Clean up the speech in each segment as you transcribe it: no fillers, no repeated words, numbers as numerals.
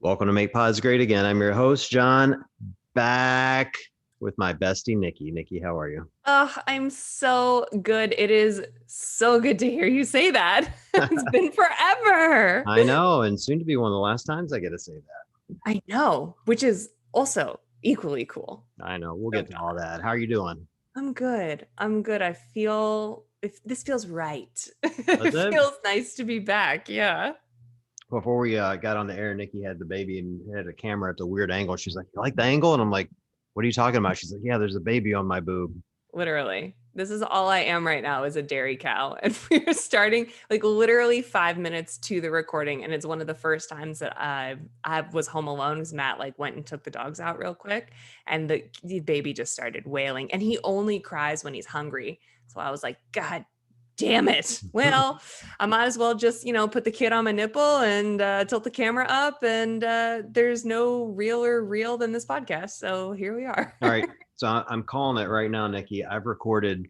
Welcome to Make Pods Great Again. I'm your host, John, back with my bestie, Nikki. Nikki, how are you? Oh, I'm so good. It is so good to hear you say that. It's been forever. I know, and soon to be one of the last times I get to say that. I know, which is also equally cool. I know. We'll So get to all that. How are you doing? I'm good. I'm good. I feel if this feels right. Was It it? feels nice to be back. Yeah. Before we got on the air, Nikki had the baby and had a camera at the weird angle. She's like, "You like the angle?" And I'm like, "What are you talking about?" She's like, "Yeah, there's a baby on my boob." Literally. This is all I am right now is a dairy cow. And we're starting like literally 5 minutes to the recording. And it's one of the first times that I was home alone because Matt like went and took the dogs out real quick. And the baby just started wailing. And he only cries when he's hungry. So I was like, God damn it. Well, I might as well just, put the kid on my nipple and tilt the camera up. And there's no realer real than this podcast. So here we are. All right. So I'm calling it right now, Nikki. I've recorded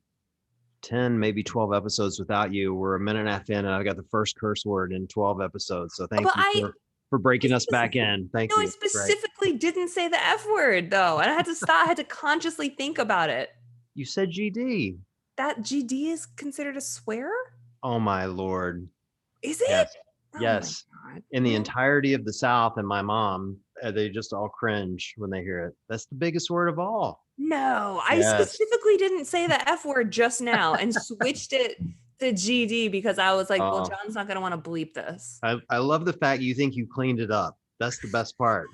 10, maybe 12 episodes without you. We're a minute and a half in, and I got the first curse word in 12 episodes. So thank But you for breaking us back in. Thank I you. Right. specifically didn't say the F word though. And I had to stop, I had to consciously think about it. You said GD. That GD is considered a swear? Oh my Lord. Is it? Yes. Oh my Yes. God. In the Well, entirety of the South and my mom, they just all cringe when they hear it. That's the biggest word of all. no, I Yes. specifically didn't say the F word just now and switched it to GD because I was like, well, Oh, John's not going to want to bleep this. I love the fact you think you cleaned it up. That's the best part.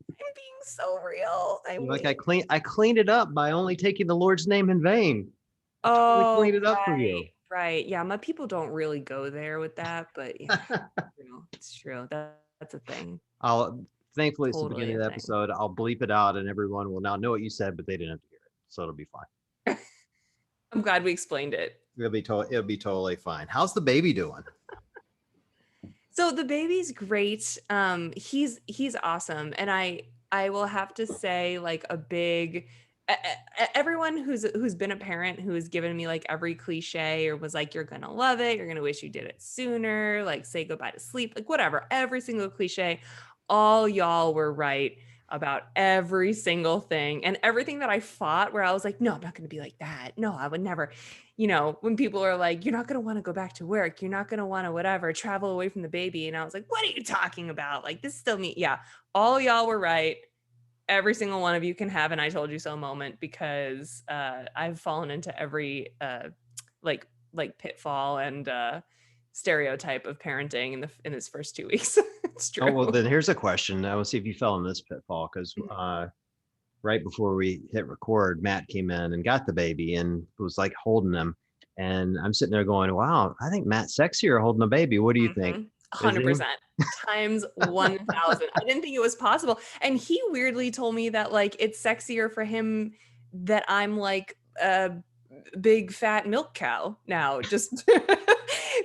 I'm being so real. I You're like, mean, I cleaned it up by only taking the Lord's name in vain. I totally cleaned oh, it up for you. right. Yeah, my people don't really go there with that, but yeah, it's true. That's a thing. I'll thankfully it's the Totally beginning of a the thing. episode. I'll bleep it out and everyone will now know what you said, but they didn't have to hear it. So it'll be fine. I'm glad we explained it. It'll be totally fine. How's the baby doing? So the baby's great. He's awesome, and I will have to say like a big everyone who's been a parent who has given me like every cliche or was like you're gonna love it, you're gonna wish you did it sooner, like say goodbye to sleep, like whatever, every single cliche, all y'all were right about every single thing and everything that I fought where I was like, no, I'm not going to be like that. No, I would never. When people are like, you're not going to want to go back to work, you're not going to want to whatever, travel away from the baby. And I was like, what are you talking about? Like, this is still me. Yeah, all y'all were right. Every single one of you can have an I told you so moment because I've fallen into every like pitfall and stereotype of parenting in this first 2 weeks. It's Oh, well, true. then here's a question. I will see if you fell in this pitfall because right before we hit record, Matt came in and got the baby and was like holding him. And I'm sitting there going, wow, I think Matt's sexier holding a baby. What do you think? Mhm. Is he? 100% times 1000. I didn't think it was possible. And he weirdly told me that like it's sexier for him that I'm like a big fat milk cow now just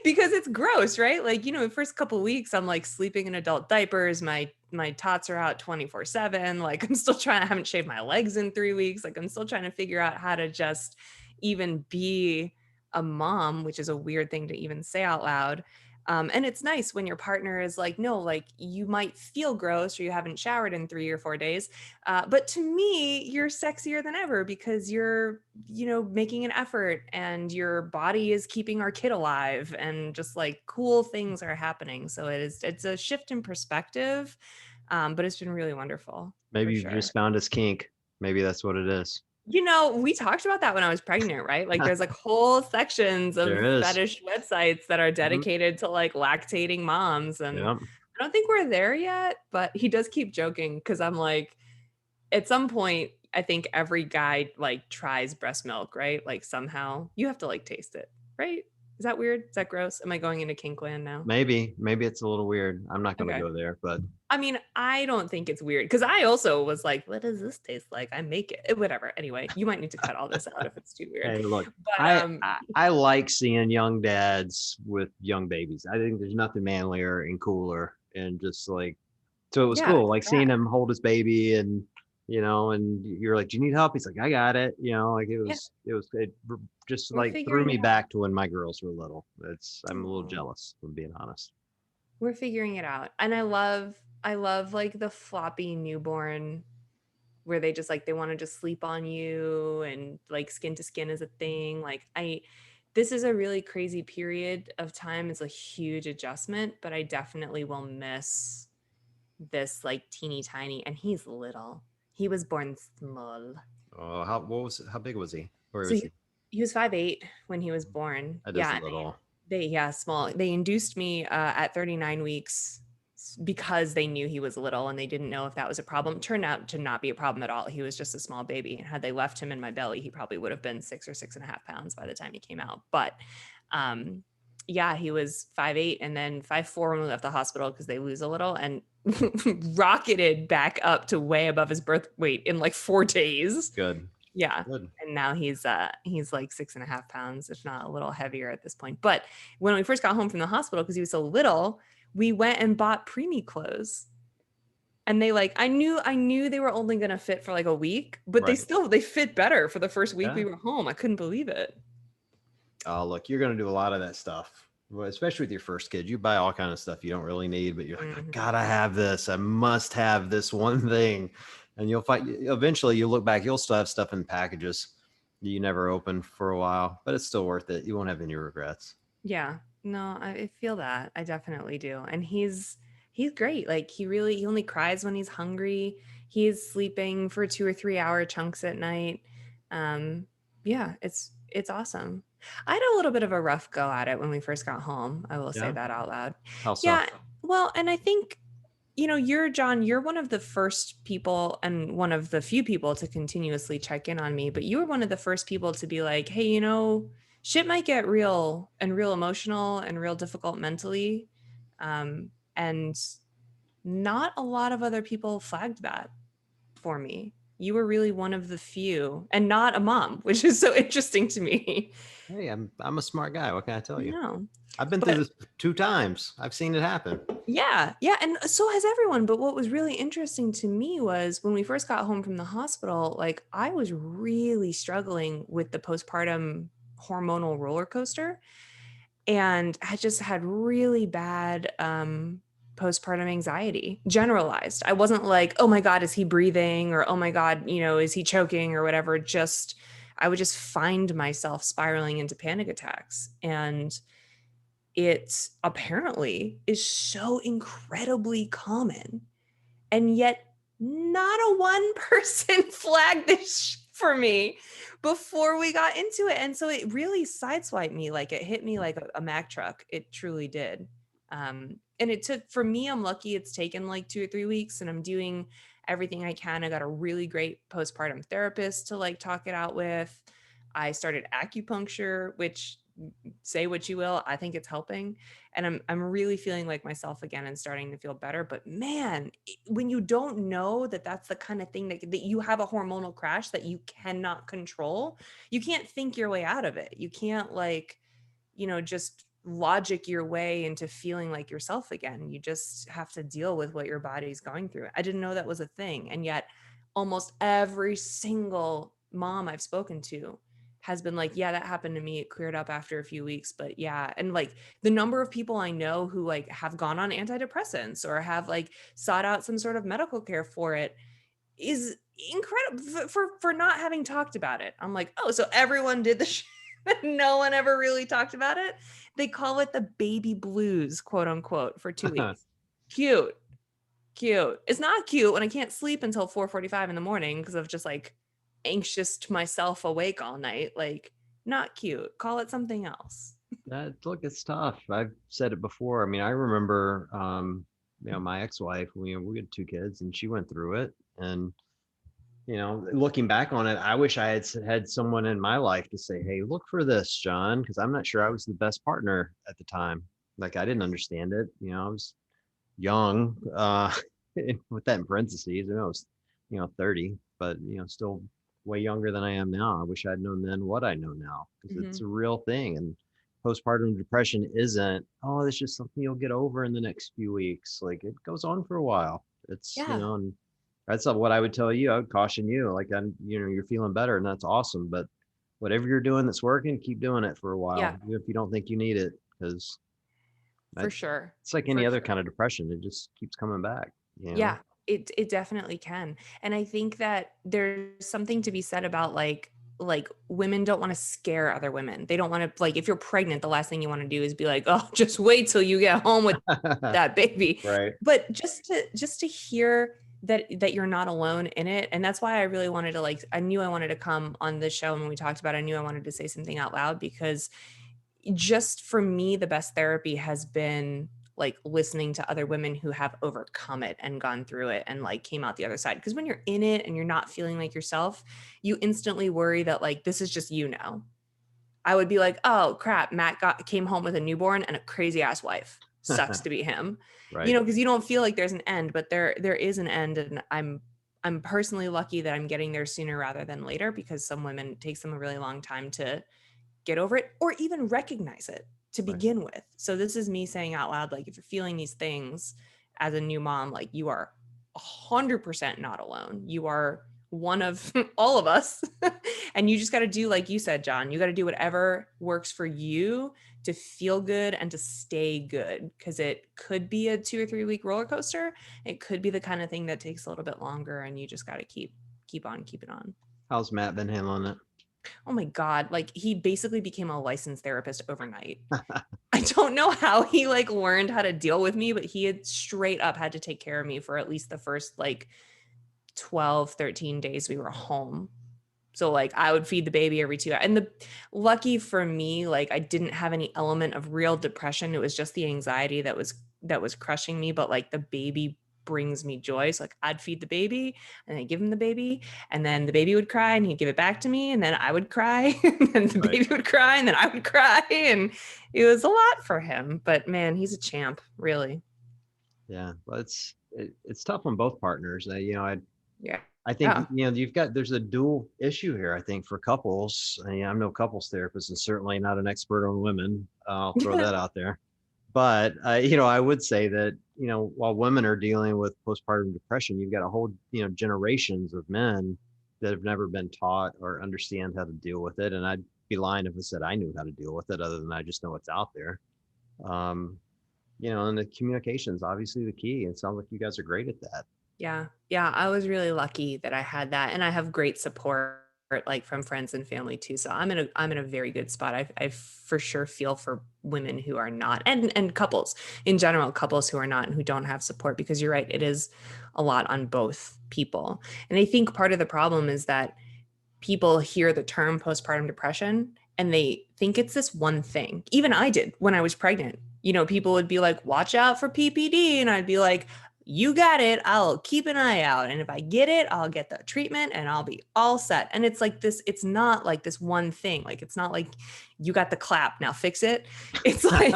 because it's gross, right? Like, the first couple of weeks I'm like sleeping in adult diapers, my tots are out 24/7, like I'm still trying, I haven't shaved my legs in 3 weeks, like I'm still trying to figure out how to just even be a mom, which is a weird thing to even say out loud. And it's nice when your partner is like, no, like you might feel gross or you haven't showered in 3 or 4 days. But to me, you're sexier than ever because you're, making an effort and your body is keeping our kid alive and just like cool things are happening. So it's a shift in perspective. But it's been really wonderful for Maybe you've sure. just found his kink. Maybe that's what it is. We talked about that when I was pregnant, right? Like there's like whole sections There of is. fetish websites that are Mhm. dedicated to like lactating moms. And Yeah. I don't think we're there yet, but he does keep joking because I'm like, at some point, I think every guy like tries breast milk, right? Like somehow you have to like taste it, right? Is that weird? Is that gross? Am I going into kink land now? Maybe it's a little weird. I'm not going to Okay. go there, but I mean, I don't think it's weird because I also was like, what does this taste like? I make it, whatever. Anyway, you might need to cut all this out if it's too weird. hey, look, But I like seeing young dads with young babies. I think there's nothing manlier and cooler and just like so it was yeah, cool, it's like rad. seeing him hold his baby and and you're like, "Do you need help?" He's like, "I got it." Like Yeah, it just we're like threw figuring me it out. back to when my girls were little. I'm a little Oh, jealous, if I'm being honest. we're figuring it out. And I love I love like the floppy newborn where they just like they want to just sleep on you and like skin to skin is a thing. Like this is a really crazy period of time. It's a huge adjustment, but I definitely will miss this like teeny tiny, and he's little. He was born small. Oh, how big was he? Where So was he? he was 5'8" when he was born. That is Yeah, little. yeah, small. They induced me at 39 weeks because they knew he was little and they didn't know if that was a problem. Turned out to not be a problem at all. He was just a small baby. And had they left him in my belly, he probably would have been 6 or 6.5 pounds by the time he came out. But um, yeah, he was 5'8" and then 5'4" when we left the hospital because they lose a little, and rocketed back up to way above his birth weight in like 4 days. Good. Yeah. Good. And now he's like 6.5 pounds, if not a little heavier at this point. But when we first got home from the hospital, because he was so little, we went and bought preemie clothes. And they like, I knew they were only gonna fit for like a week, but Right. they fit better for the first week Yeah. we were home. I couldn't believe it. Oh, look, you're gonna do a lot of that stuff. Well, especially with your first kid. You buy all kind of stuff you don't really need, but you're like, I gotta have this. I must have this one thing. And you'll find eventually you'll look back, you'll still have stuff in packages that you never opened for a while, but it's still worth it. You won't have any regrets. Yeah, no, I feel that. I definitely do. And he's great. Like he only cries when he's hungry. He's sleeping for 2 or 3 hour chunks at night. Yeah, it's awesome. I had a little bit of a rough go at it when we first got home. I will say Yeah. that out loud. How so? Yeah, well, and I think you're one of the first people and one of the few people to continuously check in on me, but you were one of the first people to be like, hey, shit might get real and real emotional and real difficult mentally. And not a lot of other people flagged that for me. You were really one of the few, and not a mom, which is so interesting to me. Hey, I'm a smart guy. What can I tell you? No. I've been through But this 2 times. I've seen it happen. yeah, and so has everyone. But what was really interesting to me was when we first got home from the hospital, like I was really struggling with the postpartum hormonal roller coaster, and I just had really bad postpartum anxiety, generalized. I wasn't like, oh my God, is he breathing? Or oh my God, is he choking or whatever? Just I would just find myself spiraling into panic attacks. And it apparently is so incredibly common. And yet not a one person flagged this for me before we got into it. And so it really sideswiped me. Like it hit me like a Mack truck. It truly did. And it took, for me, I'm lucky it's taken like 2 or 3 weeks, and I'm doing everything I can. I got a really great postpartum therapist to like talk it out with. I started acupuncture, which, say what you will, I think it's helping. And I'm really feeling like myself again and starting to feel better. But man, when you don't know that that's the kind of thing that you have a hormonal crash that you cannot control, you can't think your way out of it. You can't like, just logic your way into feeling like yourself again. You just have to deal with what your body's going through. I didn't know that was a thing. And yet almost every single mom I've spoken to has been like, yeah, that happened to me. It cleared up after a few weeks, but yeah. And like the number of people I know who like have gone on antidepressants or have like sought out some sort of medical care for it is incredible for not having talked about it. I'm like, oh, so everyone did the shit. No one ever really talked about it. They call it the baby blues, quote unquote, for 2 weeks. Cute. It's not cute when I can't sleep until 4:45 in the morning because of just like anxious to myself awake all night. Like, not cute. Call it something else. Look, it's tough. I've said it before. I mean, I remember, my ex-wife, we had 2 kids and she went through it. And, looking back on it, I wish I had someone in my life to say, hey, look for this, John, because I'm not sure I was the best partner at the time. Like, I didn't understand it. I was young, with that in parentheses. I was, 30, but, still way younger than I am now. I wish I'd known then what I know now, because it's a real thing. And postpartum depression isn't, oh, it's just something you'll get over in the next few weeks. Like it goes on for a while. It's, Yeah, and that's what I would tell you. I would caution you, like, you're feeling better and that's awesome. But whatever you're doing that's working, keep doing it for a yeah, while, even if you don't think you need it, because for sure. it's like any other kind of depression. It just keeps coming back. you know? Yeah, it definitely can. And I think that there's something to be said about like women don't want to scare other women. They don't want to, like, if you're pregnant, the last thing you want to do is be like, "Oh, just wait till you get home with that baby." Right. But just to hear that you're not alone in it. And that's why I really wanted to, like, I knew I wanted to come on this show, and when we talked about it, I knew I wanted to say something out loud, because just for me, the best therapy has been like listening to other women who have overcome it and gone through it and like came out the other side. Because when you're in it and you're not feeling like yourself, you instantly worry that like this is just you now. I would be like, oh crap, Matt came home with a newborn and a crazy ass wife. Sucks to be him. Right. Because you don't feel like there's an end, but there is an end, and I'm personally lucky that I'm getting there sooner rather than later, because some women it takes them a really long time to get over it or even recognize it to Right. begin with. So this is me saying out loud, like, if you're feeling these things as a new mom, like, you are 100% not alone. You are one of all of us. And you just got to do, like you said, John, you got to do whatever works for you to feel good and to stay good. Cause it could be a 2 or 3 week roller coaster. It could be the kind of thing that takes a little bit longer, and you just got to keep on keeping on. How's Matt been handling it? Oh my God. Like, he basically became a licensed therapist overnight. I don't know how he like learned how to deal with me, but he had straight up had to take care of me for at least the first like 12, 13 days we were home. So like I would feed the baby every 2 hours. And lucky for me, like I didn't have any element of real depression. It was just the anxiety that was crushing me. But like the baby brings me joy. So like I'd feed the baby and I'd give him the baby, and then the baby would cry and he'd give it back to me, and then I would cry and then the Right. baby would cry and then I would cry. And it was a lot for him. But man, he's a champ, really. Yeah. Well, it's tough on both partners. Yeah. I think, Yeah. there's a dual issue here, I think, for couples. I'm no couples therapist and certainly not an expert on women. I'll throw that out there. But, I would say that, while women are dealing with postpartum depression, you've got a whole, generations of men that have never been taught or understand how to deal with it. And I'd be lying if I said I knew how to deal with it, other than I just know it's out there. Um, and the communication is obviously the key. It sounds like you guys are great at that. Yeah. Yeah. I was really lucky that I had that. And I have great support like from friends and family too. So I'm in a very good spot. I for sure feel for women who are not, and couples in general, couples who are not and who don't have support, because you're right, it is a lot on both people. And I think part of the problem is that people hear the term postpartum depression and they think it's this one thing. Even I did when I was pregnant. People would be like, watch out for PPD. And I'd be like, you got it. I'll keep an eye out. And if I get it, I'll get the treatment and I'll be all set. And it's like this, it's not like this one thing. Like, it's not like you got the clap, now fix it. It's like,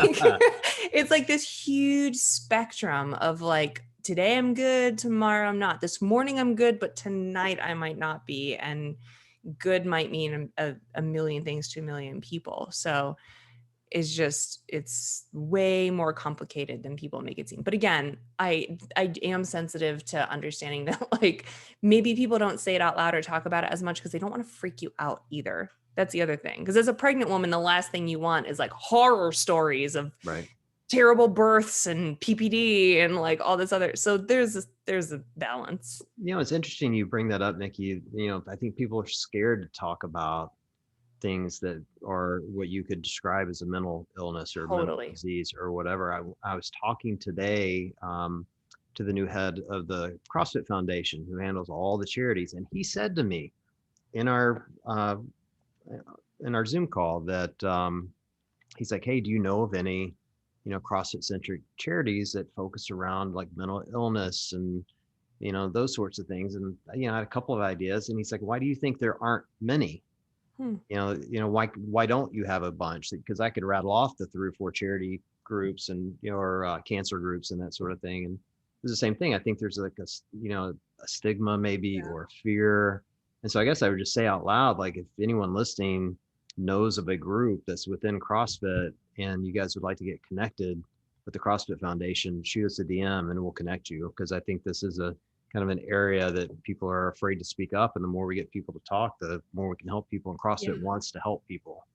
it's like this huge spectrum of like, today I'm good, tomorrow I'm not. This morning I'm good, but tonight I might not be. And good might mean a million things to a million people. So it's way more complicated than people make it seem. But again, I am sensitive to understanding that like maybe people don't say it out loud or talk about it as much because they don't want to freak you out either. That's the other thing. Because as a pregnant woman, the last thing you want is like horror stories of Right. terrible births and PPD and like all this other. So there's a balance. It's interesting you bring that up, Nikki. I think people are scared to talk about things that are what you could describe as a mental illness or mental Totally. disease or whatever. I was talking today to the new head of the CrossFit Foundation, who handles all the charities, and he said to me in our Zoom call that he's like, "Hey, do you know of any CrossFit centric charities that focus around like mental illness and those sorts of things?" And I had a couple of ideas, and he's like, "Why do you think there aren't many? Why don't you have a bunch?" Because I could rattle off the 3 or 4 charity groups and or cancer groups and that sort of thing. And it's the same thing. I think there's like a stigma maybe Yeah. or fear. And so I guess I would just say out loud, like, if anyone listening knows of a group that's within CrossFit and you guys would like to get connected with the CrossFit Foundation, shoot us a DM and we'll connect you, because I think this is a kind of an area that people are afraid to speak up. And the more we get people to talk, the more we can help people. And Yeah. CrossFit wants to help people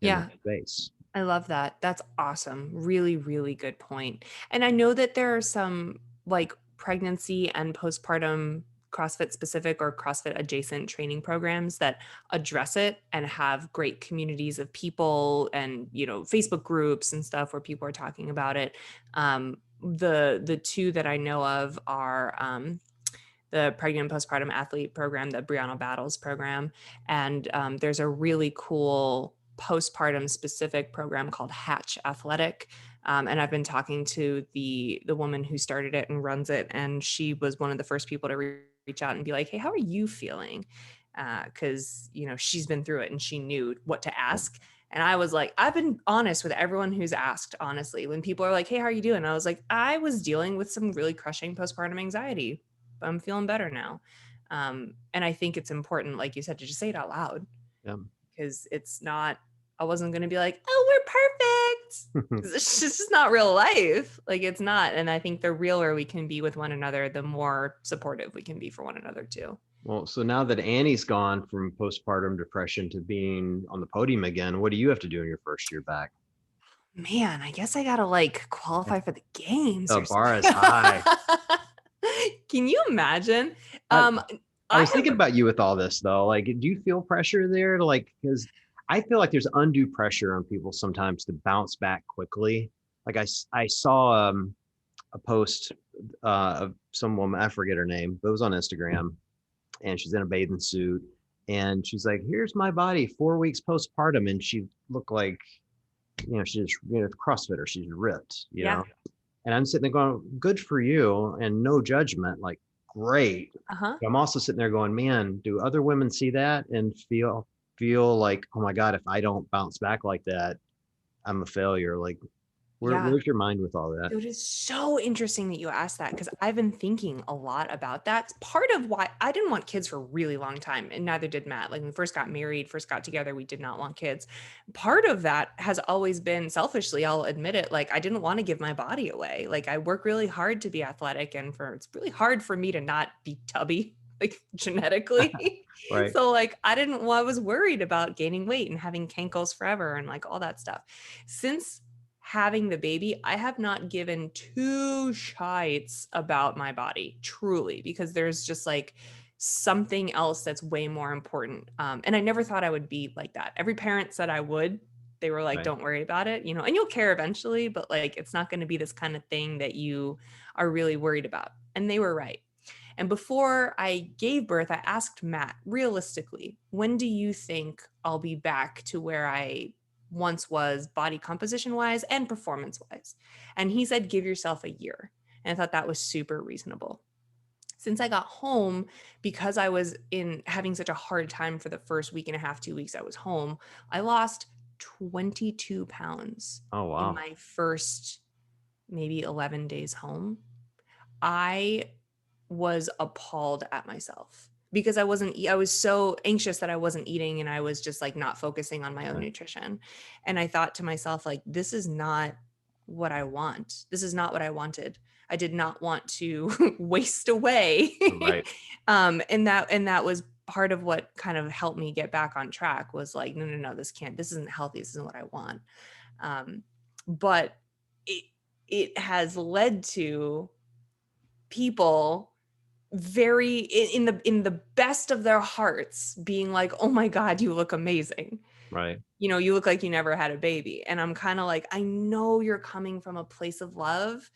in Yeah. that space. I love that. That's awesome. Really, really good point. And I know that there are some like pregnancy and postpartum CrossFit specific or CrossFit adjacent training programs that address it and have great communities of people and, Facebook groups and stuff where people are talking about it. The two that I know of are the pregnant postpartum athlete program, the Brianna Battles program. And there's a really cool postpartum specific program called Hatch Athletic. And I've been talking to the woman who started it and runs it. And she was one of the first people to reach out and be like, hey, how are you feeling? Because, she's been through it and she knew what to ask. And I was like, I've been honest with everyone who's asked, honestly, when people are like, hey, how are you doing? I was like, I was dealing with some really crushing postpartum anxiety, but I'm feeling better now. And I think it's important, like you said, to just say it out loud. Yeah. Because it's not, I wasn't going to be like, oh, we're perfect. It's just not real life. Like it's not. And I think the realer we can be with one another, the more supportive we can be for one another too. Well, so now that Annie's gone from postpartum depression to being on the podium again, what do you have to do in your first year back? Man, I guess I got to qualify for the games. The bar is high. Can you imagine? I was thinking about you with all this though. Like, do you feel pressure there to because I feel like there's undue pressure on people sometimes to bounce back quickly. Like I saw a post of some woman, I forget her name, but it was on Instagram, and she's in a bathing suit, and she's like, here's my body 4 weeks postpartum, and she looked like, she's CrossFitter, she's ripped, you know. And I'm sitting there going, good for you, and no judgment, like great. But I'm also sitting there going, man, do other women see that and feel like, oh my God, if I don't bounce back like that, I'm a failure? Like, where's your mind with all that? It is so interesting that you asked that, because I've been thinking a lot about that. It's part of why I didn't want kids for a really long time, and neither did Matt. Like when we first got married, first got together, we did not want kids. Part of that has always been, selfishly, I'll admit it, like I didn't want to give my body away. Like I work really hard to be athletic, and it's really hard for me to not be tubby, like genetically. Right. So I was worried about gaining weight and having cankles forever and like all that stuff. Since having the baby, I have not given two shites about my body, truly, because there's just something else that's way more important. And I never thought I would be like that. Every parent said I would. They were like, don't worry about it, and you'll care eventually, but it's not going to be this kind of thing that you are really worried about. And they were right. And before I gave birth, I asked Matt, realistically, when do you think I'll be back to where I once was, body composition wise and performance wise? And he said, give yourself a year. And I thought that was super reasonable. Since I got home, because I was having such a hard time for the first week and a half, 2 weeks I was home, I lost 22 pounds. Oh, wow. In my first maybe 11 days home. I was appalled at myself because I was so anxious that I wasn't eating, and I was just not focusing on my own nutrition. And I thought to myself, this is not what I want. This is not what I wanted. I did not want to waste away. Right. And that was part of what kind of helped me get back on track, was no, this isn't healthy. This isn't what I want. But it has led to people very in the best of their hearts being like, oh my God, you look amazing. Right. You look like you never had a baby. And I'm kind of I know you're coming from a place of love,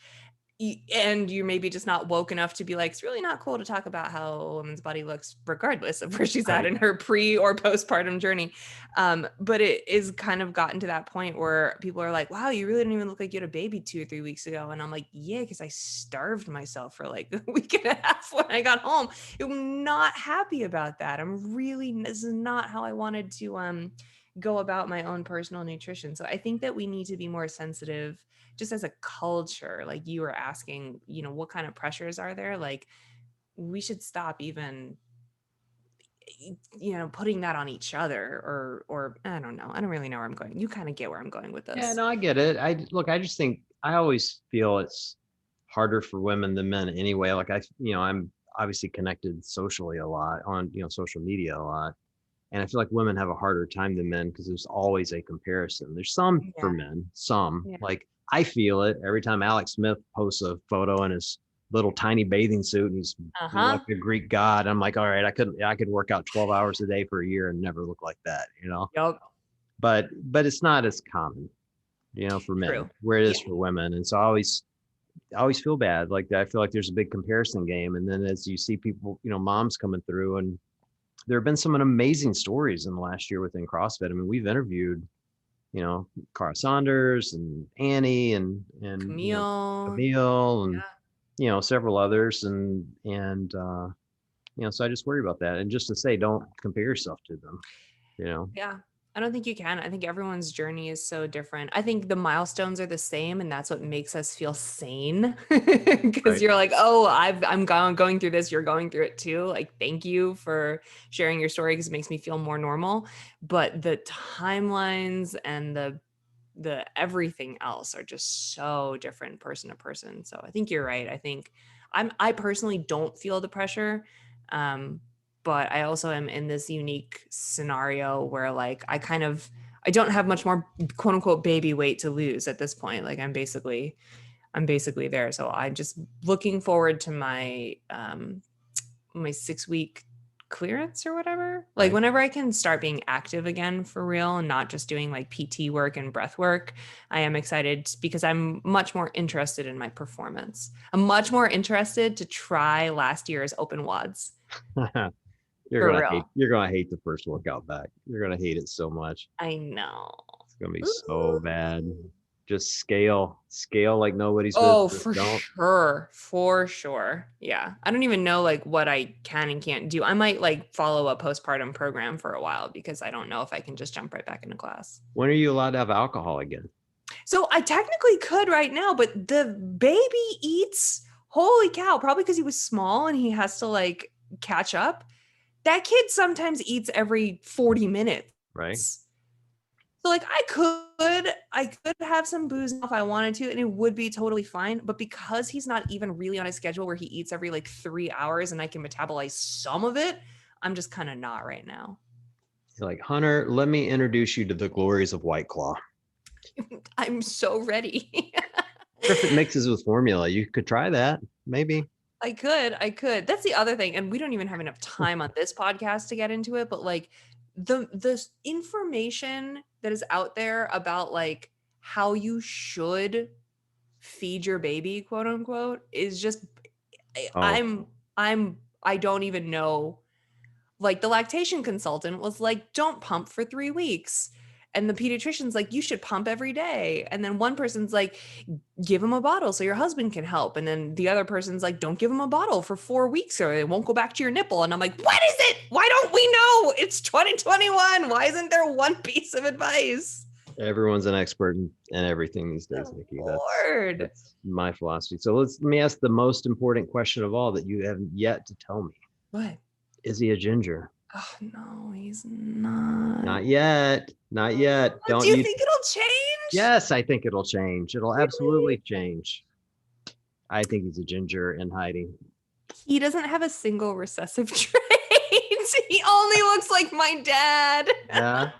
and you're maybe just not woke enough to be it's really not cool to talk about how a woman's body looks regardless of where she's at in her pre or postpartum journey. But it is kind of gotten to that point where people are like, wow, you really didn't even look like you had a baby 2 or 3 weeks ago. And I'm like, yeah, because I starved myself for a week and a half when I got home. I'm not happy about that. This is not how I wanted to go about my own personal nutrition. So I think that we need to be more sensitive just as a culture. Like you were asking, what kind of pressures are there? We should stop even, putting that on each other, or I don't know. I don't really know where I'm going. You kind of get where I'm going with this. Yeah, no, I get it. I just think, I always feel it's harder for women than men anyway. I'm obviously connected socially a lot on, social media a lot. And I feel like women have a harder time than men because there's always a comparison. There's some for men, some I feel it every time Alex Smith posts a photo in his little tiny bathing suit, and he's Uh-huh. like a Greek god. I'm like, all right, I could work out 12 hours a day for a year and never look like that, you know. Yep. But it's not as common, you know, for men True. where it Yeah. is for women. And so I always feel bad. Like I feel like there's a big comparison game. And then as you see people, you know, moms coming through, and there have been some amazing stories in the last year within CrossFit. I mean, we've interviewed, you know, Cara Saunders and Annie and you know, Camille. Camille and Yeah. you know, several others. And you know, so I just worry about that. And just to say, don't compare yourself to them, you know. Yeah. I don't think you can. I think everyone's journey is so different. I think the milestones are the same, and that's what makes us feel sane. Because Right. you're like, oh, I'm going through this. You're going through it too. Like, thank you for sharing your story because it makes me feel more normal. But the timelines and the everything else are just so different person to person. So I think you're right. I think I personally don't feel the pressure. Um, but I also am in this unique scenario where like I don't have much more quote unquote baby weight to lose at this point. Like I'm basically there. So I'm just looking forward to my 6 week clearance or whatever. Like Right. whenever I can start being active again for real and not just doing like PT work and breath work, I am excited because I'm much more interested in my performance. I'm much more interested to try last year's open wads for real. You're gonna hate the first workout back. You're gonna hate it so much. I know. It's gonna be so Ooh. bad. Just scale like nobody's Oh, business. for Don't. sure. For sure. Yeah. I don't even know like what I can and can't do. I might like follow a postpartum program for a while because I don't know if I can just jump right back into class. When are you allowed to have alcohol again? So I technically could right now, but the baby eats, holy cow, probably because he was small and he has to like catch up. That kid sometimes eats every 40 Right. minutes. So like I could have some booze if I wanted to, and it would be totally fine. But because he's not even really on a schedule where he eats every like 3 hours and I can metabolize some of it, I'm just kind of not right now. You're like, Hunter, let me introduce you to the glories of White Claw. I'm so ready. If it mixes with formula, you could try that. Maybe. I could. That's the other thing. And we don't even have enough time on this podcast to get into it, but like the information that is out there about like how you should feed your baby, quote unquote, is just Oh, I don't even know. Like the lactation consultant was like, don't pump for 3 weeks. And the pediatrician's like, you should pump every day. And then one person's like, give him a bottle so your husband can help. And then the other person's like, don't give him a bottle for 4 weeks or it won't go back to your nipple. And I'm like, what is it? Why don't we know? It's 2021. Why isn't there one piece of advice? everyone's an expert in everything these days, Oh, Nikki. Lord. That's my philosophy. So let me ask the most important question of all that you haven't yet to tell me. What? Is he a ginger? Oh, no, he's not. Not yet. Not yet. Do Don't you you? think it'll change? Yes, I think it'll change. It'll Really? absolutely change. I think he's a ginger in hiding. He doesn't have a single recessive trait. He only looks like my dad. Yeah.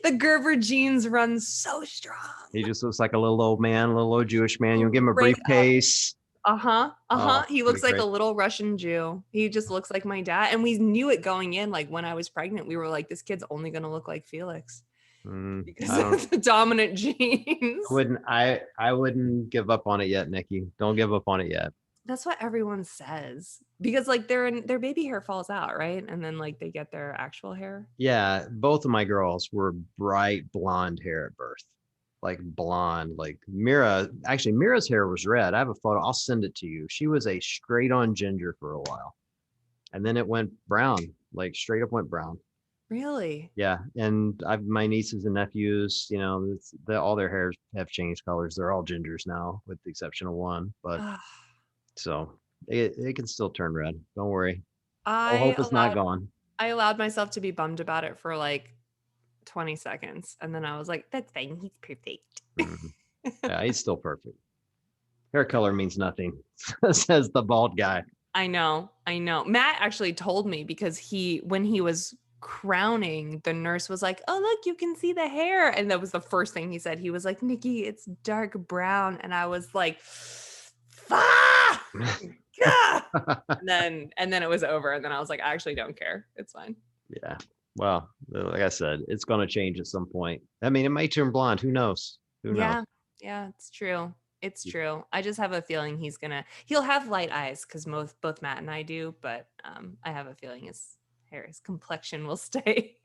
The Gerber genes run so strong. He just looks like a little old man, a little old Jewish man. You'll give him a Straight up. briefcase. Uh-huh. Oh, He pretty looks like great. a little Russian Jew. He just looks like my dad. And we knew it going in. Like when I was pregnant, we were like, this kid's only going to look like Felix because I don't. of the dominant genes. I wouldn't give up on it yet, Nikki. Don't give up on it yet. That's what everyone says because like their baby hair falls out, right? And then like they get their actual hair. Yeah, both of my girls were bright blonde hair at birth. Like blonde, like Mira. Actually, Mira's hair was red. I have a photo. I'll send it to you. She was a straight on ginger for a while. And then it went brown, like straight up went brown. Really? Yeah. And I've my nieces and nephews, you know, all their hairs have changed colors. They're all gingers now, with the exception of one. But so it can still turn red. Don't worry. All I hope is not allowed gone. I allowed myself to be bummed about it for like 20 seconds. And then I was like, that's fine. He's perfect. Mhm. Yeah, he's still perfect. Hair color means nothing, says the bald guy. I know. Matt actually told me because when he was crowning, the nurse was like, oh, look, you can see the hair. And that was the first thing he said. He was like, Nikki, it's dark brown. And I was like, fuck. Gah! And then it was over. And then I was like, I actually don't care. It's fine. Yeah. Well, like I said, it's going to change at some point. I mean, it may turn blonde. Who knows? Who knows? Yeah. Yeah, it's true. It's true. I just have a feeling he'll have light eyes because both Matt and I do, but I have a feeling his complexion will stay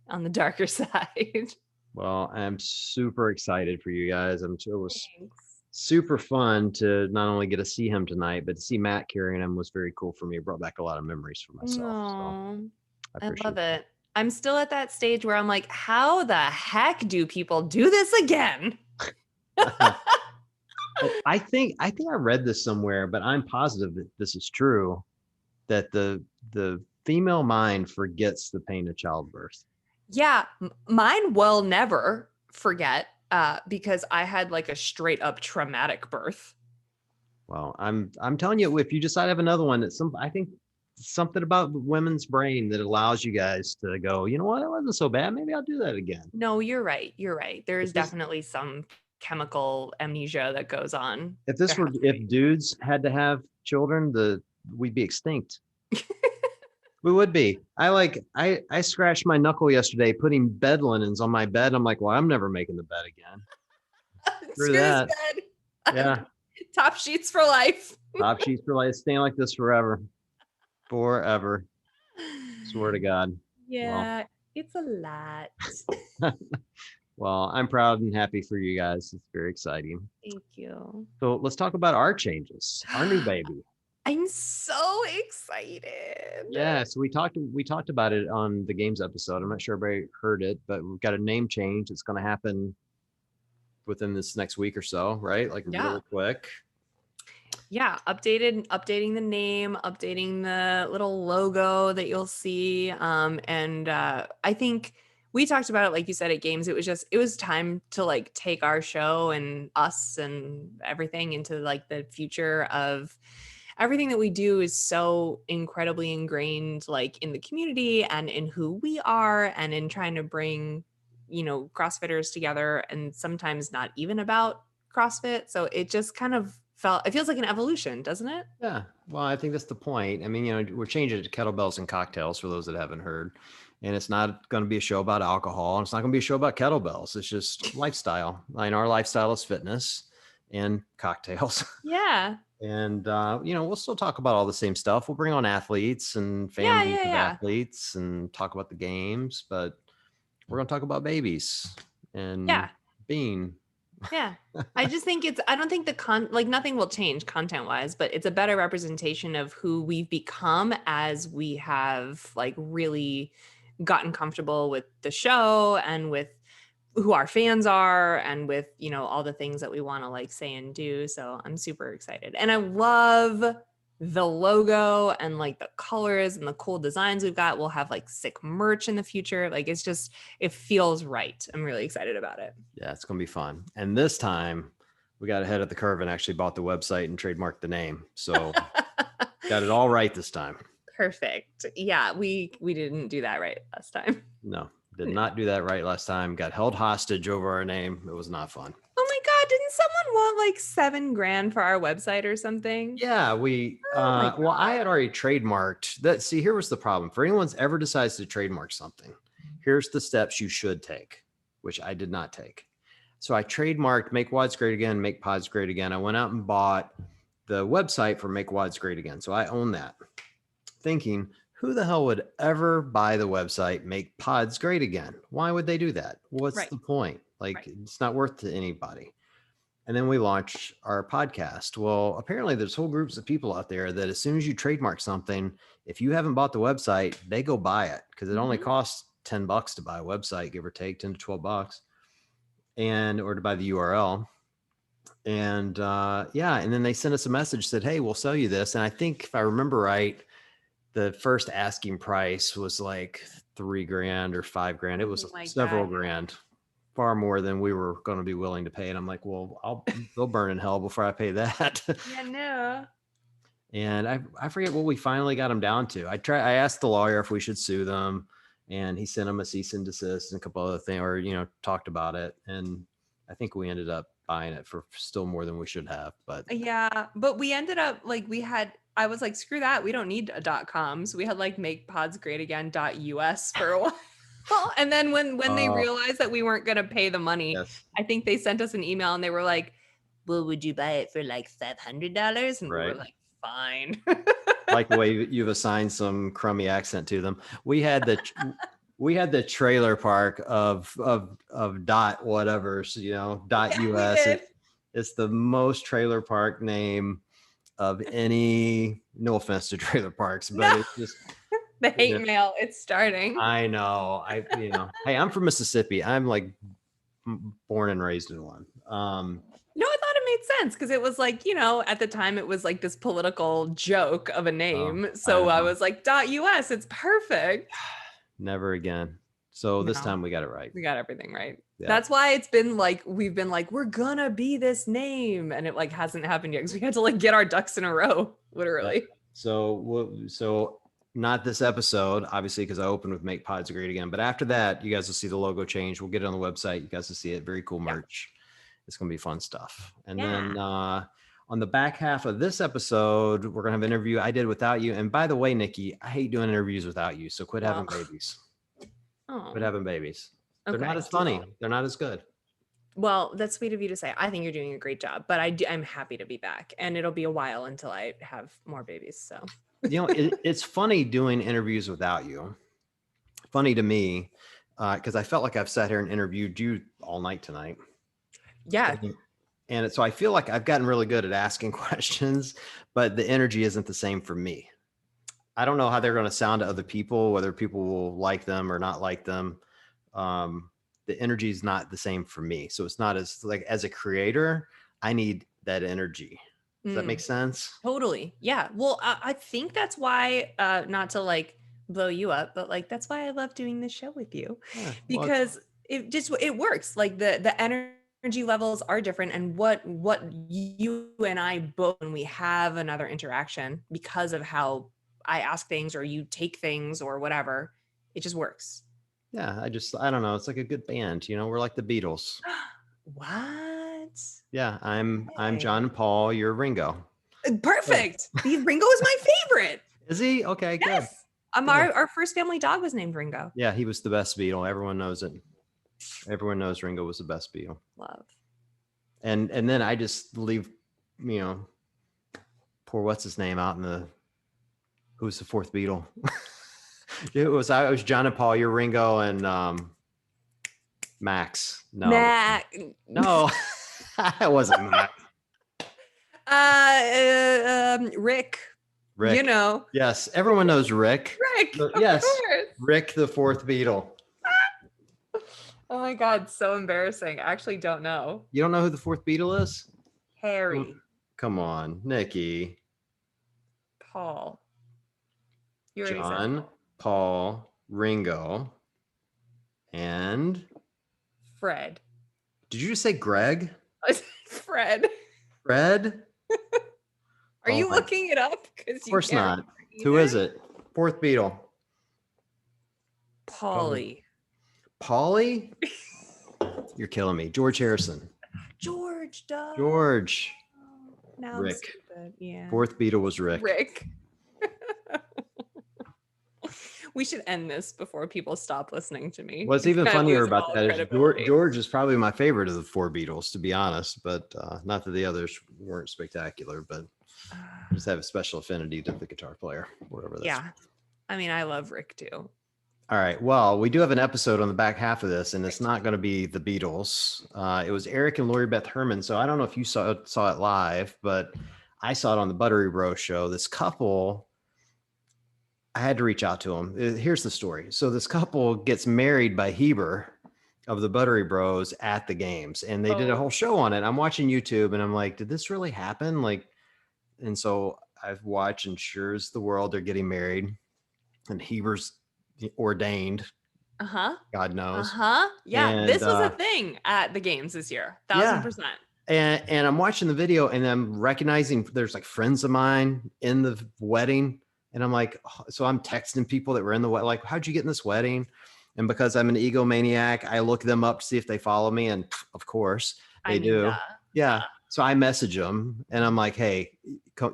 on the darker side. Well, I'm super excited for you guys. It was Thanks. super fun to not only get to see him tonight, but to see Matt carrying him was very cool for me. It brought back a lot of memories for myself. So No, I I appreciate love it. I'm still at that stage where I'm like, how the heck do people do this again? that. I think I read this somewhere, but I'm positive that this is true, that the female mind forgets the pain of childbirth. Yeah, mine will never forget because I had like a straight up traumatic birth. Well, I'm telling you, if you decide to have another one, I think something about women's brain that allows you guys to go, you know what, it wasn't so bad. Maybe I'll do that again. No, you're right. You're right. There is If this definitely some chemical amnesia that goes on. if this There were has to if be. dudes had to have children, we'd be extinct. We would be. I scratched my knuckle yesterday putting bed linens on my bed. I'm like, well, I'm never making the bed again. Through Screw this that. bed. Yeah. Top sheets for life. Top sheets for life, staying like this forever. Forever. Swear to God. Well, Yeah, it's a lot. well, I'm proud and happy for you guys. It's very exciting. Thank you. So let's talk about our changes, our new baby. I'm so excited. Yeah, so we talked about it on the games episode. I'm not sure everybody heard it, but we've got a name change. It's going to happen within this next week or so, right? Like Yeah. really quick. Yeah, updating the name, updating the little logo that you'll see. And I think we talked about it, like you said, at games. It was time to like take our show and us and everything into like the future of everything that we do is so incredibly ingrained like in the community and in who we are and in trying to bring, CrossFitters together and sometimes not even about CrossFit. So it just kind of it feels like an evolution, doesn't it? Yeah. Well, I think that's the point. I mean, we're changing it to kettlebells and cocktails for those that haven't heard. And it's not going to be a show about alcohol. And it's not going to be a show about kettlebells. It's just lifestyle. And our lifestyle is fitness and cocktails. Yeah. And, we'll still talk about all the same stuff. We'll bring on athletes and families of athletes and talk about the games, but we're going to talk about babies and being. Yeah. I just think I don't think nothing will change content wise, but it's a better representation of who we've become as we have like really gotten comfortable with the show and with who our fans are and with, all the things that we want to like say and do. So I'm super excited. And I love the logo and like the colors and the cool designs we've got. We'll have like sick merch in the future. Like it feels right. I'm really excited about it. Yeah, it's going to be fun. And this time we got ahead of the curve and actually bought the website and trademarked the name. So got it all right this time. Perfect. Yeah, we didn't do that right last time. No, did not do that right last time. Got held hostage over our name. It was not fun. Oh my God, didn't someone want like $7,000 for our website or something? Yeah, I had already trademarked that. See, here was the problem. For anyone who's ever decides to trademark something, here's the steps you should take, which I did not take. So I trademarked Make WODs Great Again, Make Pods Great Again. I went out and bought the website for Make WODs Great Again. So I own that, thinking, who the hell would ever buy the website Make Pods Great Again? Why would they do that? What's the point? Like, it's not worth to anybody. And then we launched our podcast. Well, apparently there's whole groups of people out there that as soon as you trademark something, if you haven't bought the website, they go buy it because it only costs $10 to buy a website, give or take 10 to $12, or to buy the URL. And and then they sent us a message, said, hey, we'll sell you this. And I think if I remember right, the first asking price was like $3,000 or $5,000. It was several grand, far more than we were going to be willing to pay. And I'm like, well, I'll go burn in hell before I pay that. Yeah, no. And I forget what we finally got them down to. I asked the lawyer if we should sue them, and he sent them a cease and desist and a couple other things, or talked about it. And I think we ended up buying it for still more than we should have. But Yeah, but we ended up like I was like, screw that. We don't need a .com. So we had like make pods great again .us for a while. And then when they realized that we weren't going to pay the money, yes, I think they sent us an email and they were like, well, would you buy it for like $500? And we were right. like, fine. Like the way you've assigned some crummy accent to them. We had the trailer park of dot whatever, so, dot Yeah, we us. did. It's the most trailer park name of any. No offense to trailer parks, but No. it's just The hate mail, it's starting. I know. Hey, I'm from Mississippi. I'm like born and raised in one. No, I thought it made sense because it was like, at the time it was like this political joke of a name. So I was like, .us, it's perfect. Never again. So this No. time we got it right. We got everything right. Yeah. That's why it's been like, we've been like, we're gonna be this name. And it like hasn't happened yet because we had to like get our ducks in a row, literally. Yeah. So not this episode, obviously, because I opened with Make Pods Great Again. But after that, you guys will see the logo change. We'll get it on the website. You guys will see it. Very cool merch. Yeah. It's going to be fun stuff. And then on the back half of this episode, we're going to have an interview I did without you. And by the way, Nikki, I hate doing interviews without you. So quit having babies. Quit having babies. They're not as funny. They're not as good. Well, that's sweet of you to say. I think you're doing a great job, but I'm happy to be back, and it'll be a while until I have more babies. So, it's funny doing interviews without you. Funny to me, because I felt like I've sat here and interviewed you all night tonight. Yeah. And so I feel like I've gotten really good at asking questions, but the energy isn't the same for me. I don't know how they're going to sound to other people, whether people will like them or not like them. The energy is not the same for me. So it's not as a creator, I need that energy. Does that make sense? Totally. Yeah. Well, I think that's why, not to like blow you up, but like, that's why I love doing this show with you, because it works. Like the energy levels are different, and what you and I both, when we have another interaction, because of how I ask things or you take things or whatever, it just works. Yeah. I don't know. It's like a good band, we're like the Beatles. What? Yeah. I'm John and Paul. You're Ringo. Perfect. Ringo is my favorite. Is he? Okay. Yes. Good. Our first family dog was named Ringo. Yeah. He was the best Beatle. Everyone knows it. Everyone knows Ringo was the best Beatle. Love. And then I just leave, poor what's his name out in the. Who's the fourth Beatle? I was John and Paul. You're Ringo and Max. No, no, it wasn't Max. Rick. Rick. Yes, everyone knows Rick. Rick. Yes, Rick, the fourth Beatle. Oh my God, so embarrassing. I actually don't know. You don't know who the fourth Beatle is? Harry. Come on, Nikki. Paul. John, Paul, Ringo, and Fred. Did you just say Greg? Fred. Fred? Are you looking it up? Of course not. Who is it? Fourth Beatle. Paulie. Paulie? You're killing me. George Harrison. George, duh. George. Now Rick. I'm stupid. Yeah. Fourth Beatle was Rick. Rick. We should end this before people stop listening to me. What's even funnier about that is George is probably my favorite of the four Beatles, to be honest, but not that the others weren't spectacular, but just have a special affinity to the guitar player, whatever that's. Yeah. I mean, I love Rick too. All right. Well, we do have an episode on the back half of this, and it's not going to be the Beatles. It was Eric and Lori Beth Herman. So I don't know if you saw it live, but I saw it on the Buttery Bros show. This couple, I had to reach out to them. Here's the story. So this couple gets married by Heber of the Buttery Bros at the games, and they did a whole show on it. I'm watching YouTube, and I'm like, did this really happen? And so I've watched, and sure as the world, they're getting married, and Heber's ordained. God knows. Yeah. And, this was a thing at the games this year. 1000%. And I'm watching the video, and I'm recognizing there's like friends of mine in the wedding. And I'm like, so I'm texting people that were in the wedding, like, how'd you get in this wedding? And because I'm an egomaniac, I look them up to see if they follow me. And of course, I They mean, duh, do. Yeah. duh. So I message them and I'm like, hey,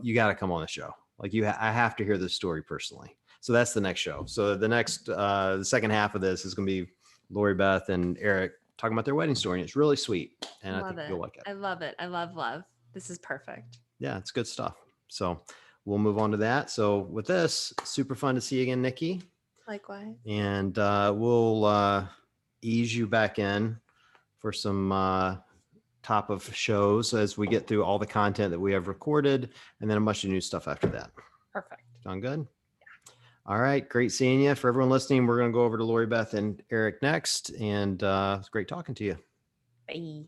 you got to come on the show. Like I have to hear this story personally. So that's the next show. So the second half of this is going to be Lori Beth and Eric talking about their wedding story. And it's really sweet. And I Love think it. you'll like it. I love it. I love. This is perfect. Yeah, it's good stuff. So we'll move on to that. So with this, super fun to see you again, Nikki. Likewise. And we'll ease you back in for some top of shows as we get through all the content that we have recorded and then a bunch of new stuff after that. Perfect. Sound good? Yeah. All right. Great seeing you. For everyone listening, we're going to go over to Lori Beth and Eric next. And it's great talking to you. Bye.